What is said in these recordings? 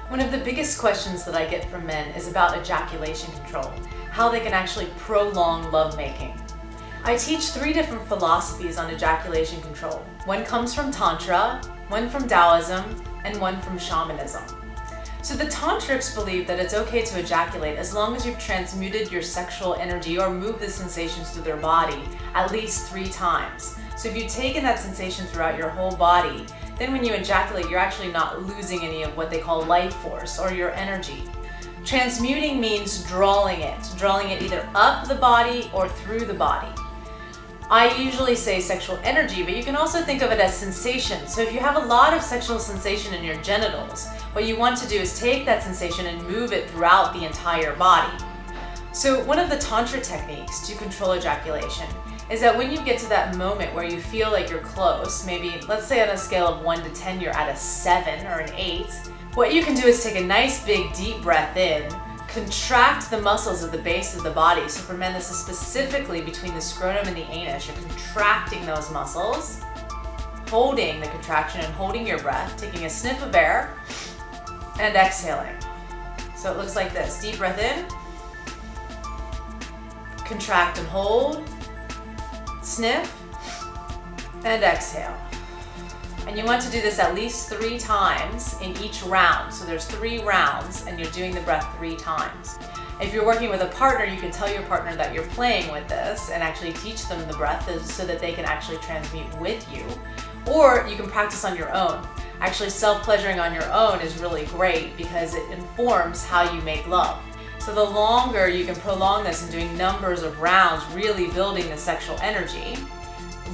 One of the biggest questions that I get from men is about ejaculation control, how they can actually prolong lovemaking. I teach 3 different philosophies on ejaculation control. One comes from Tantra, one from Taoism, and one from shamanism. So the Tantrics believe that it's okay to ejaculate as long as you've transmuted your sexual energy or moved the sensations through their body at least 3 times. So if you've taken that sensation throughout your whole body, then when you ejaculate, you're actually not losing any of what they call life force or your energy. Transmuting means drawing it either up the body or through the body. I usually say sexual energy, but you can also think of it as sensation. So if you have a lot of sexual sensation in your genitals, what you want to do is take that sensation and move it throughout the entire body. So one of the Tantra techniques to control ejaculation is that when you get to that moment where you feel like you're close, maybe let's say on a scale of 1 to 10 you're at a 7 or an 8, what you can do is take a nice big deep breath in, contract the muscles at the base of the body. So for men, this is specifically between the scrotum and the anus. You're contracting those muscles, holding the contraction and holding your breath, taking a sniff of air and exhaling. So it looks like this: deep breath in, contract and hold, sniff, and exhale. And you want to do this at least 3 times in each round. So there's 3 rounds and you're doing the breath 3 times. If you're working with a partner, you can tell your partner that you're playing with this and actually teach them the breath so that they can actually transmute with you. Or you can practice on your own. Actually, self-pleasuring on your own is really great because it informs how you make love. So the longer you can prolong this and doing numbers of rounds, really building the sexual energy,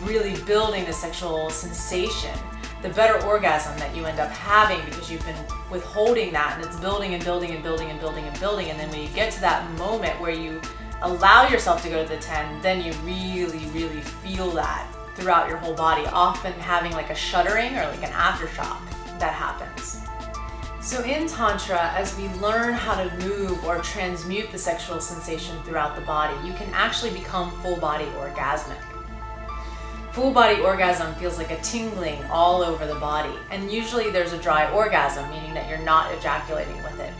really building the sexual sensation, the better orgasm that you end up having because you've been withholding that and it's building and building and building and building and building. And then when you get to that moment where you allow yourself to go to the 10, then you really, really feel that throughout your whole body, often having like a shuddering or like an aftershock that happens. So in Tantra, as we learn how to move or transmute the sexual sensation throughout the body, you can actually become full body orgasmic. Full body orgasm feels like a tingling all over the body, and usually there's a dry orgasm, meaning that you're not ejaculating with it.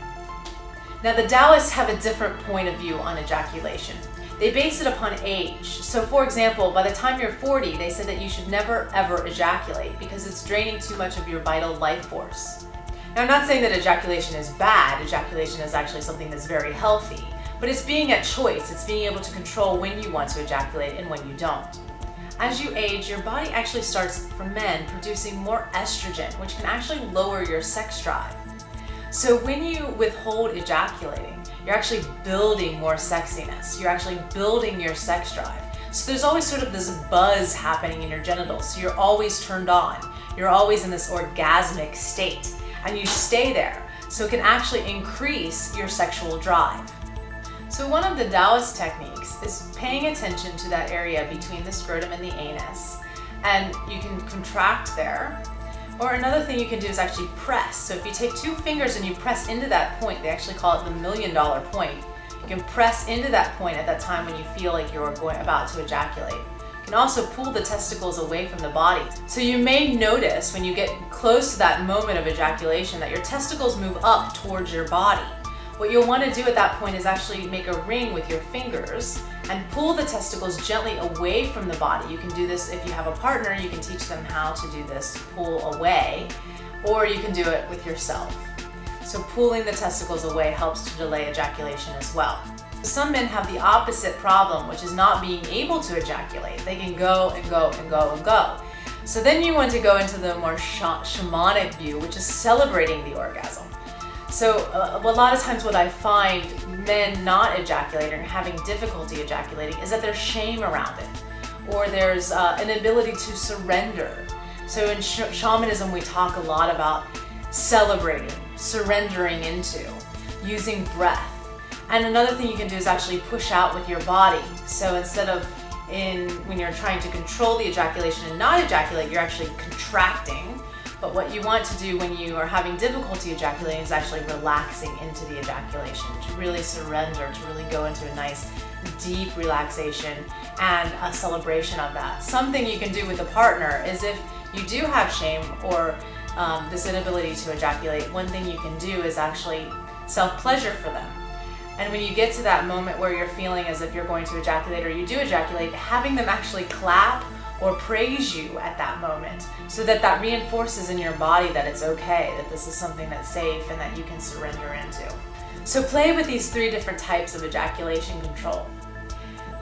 Now the Taoists have a different point of view on ejaculation. They base it upon age. So for example, by the time you're 40, they said that you should never ever ejaculate because it's draining too much of your vital life force. Now I'm not saying that ejaculation is bad. Ejaculation is actually something that's very healthy, but it's being at choice. It's being able to control when you want to ejaculate and when you don't. As you age, your body actually starts, for men, producing more estrogen, which can actually lower your sex drive. So when you withhold ejaculating, you're actually building more sexiness. You're actually building your sex drive. So there's always sort of this buzz happening in your genitals. So you're always turned on. You're always in this orgasmic state, and you stay there. So it can actually increase your sexual drive. So one of the Taoist techniques is paying attention to that area between the scrotum and the anus, and you can contract there. Or another thing you can do is actually press. So if you take 2 fingers and you press into that point, they actually call it the $1 million point. You can press into that point at that time when you feel like you're about to ejaculate. You can also pull the testicles away from the body. So you may notice when you get close to that moment of ejaculation that your testicles move up towards your body. What you'll want to do at that point is actually make a ring with your fingers and pull the testicles gently away from the body. You can do this if you have a partner. You can teach them how to do this, pull away, or you can do it with yourself. So pulling the testicles away helps to delay ejaculation as well. Some men have the opposite problem, which is not being able to ejaculate. They can go and go and go and go. So then you want to go into the more shamanic view, which is celebrating the orgasm. So a lot of times what I find men not ejaculating or having difficulty ejaculating is that there's shame around it, or there's an ability to surrender. So in shamanism we talk a lot about celebrating, surrendering into, using breath. And another thing you can do is actually push out with your body. So instead of when you're trying to control the ejaculation and not ejaculate, you're actually contracting. But what you want to do when you are having difficulty ejaculating is actually relaxing into the ejaculation, to really surrender, to really go into a nice deep relaxation and a celebration of that. Something you can do with a partner is if you do have shame or this inability to ejaculate, one thing you can do is actually self-pleasure for them. And when you get to that moment where you're feeling as if you're going to ejaculate or you do ejaculate, having them actually clap or praise you at that moment so that that reinforces in your body that it's okay, that this is something that's safe and that you can surrender into. So play with these 3 different types of ejaculation control.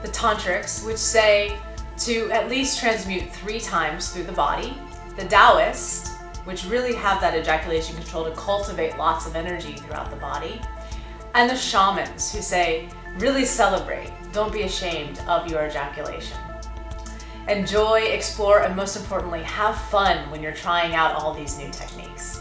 The tantrics, which say to at least transmute 3 times through the body. The Taoists, which really have that ejaculation control to cultivate lots of energy throughout the body. And the shamans, who say, really celebrate, don't be ashamed of your ejaculation. Enjoy, explore, and most importantly, have fun when you're trying out all these new techniques.